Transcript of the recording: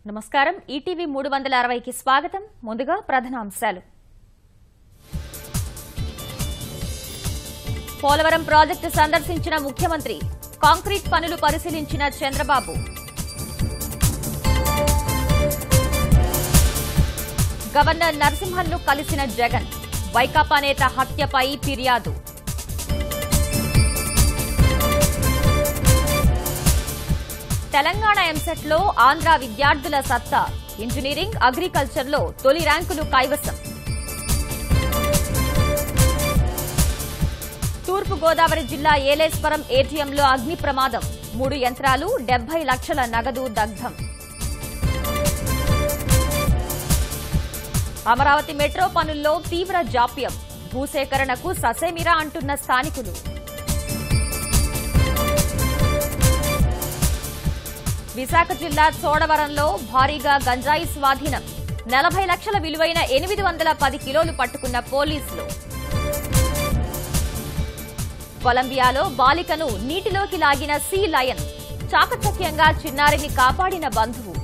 నమస్కారం ఈటీవీ 360కి స్వాగతం ముందుగా ప్రధానాంశాలు పోలవరం ప్రాజెక్టు సందర్శించిన ముఖ్యమంత్రి కాంక్రీట్ పనులు పరిశీలించిన చంద్రబాబు గవర్నర్ నరసింహన్ను కలిసిన జగన్ వైకాపా నేత హత్యపై ఫిర్యాదు తెలంగాణ ఎంసెట్లో ఆంధ్ర విద్యార్థుల సత్తా ఇంజనీరింగ్ అగ్రికల్చర్లో తొలి ర్యాంకులు కైవసం తూర్పు గోదావరి జిల్లా ఏలేశ్వరం ఏటీఎంలో అగ్ని ప్రమాదం 3 యంత్రాలు 70 లక్షల నగదు దగ్ధం అమరావతి మెట్రో పనుల్లో తీవ్ర జాప్యం భూసేకరణకు ససేమిరా అంటున్న స్థానికులు విశాఖ జిల్లా చోడవరంలో భారీగా గంజాయి స్వాధీనం 40 లక్షల విలువైన 810 కిలోలు పట్టుకున్న పోలీసులు కొలంబియాలో బాలికను నీటిలోకి లాగిన సీ లయన్ చాకచక్యంగా చిన్నారిని కాపాడిన బంధువు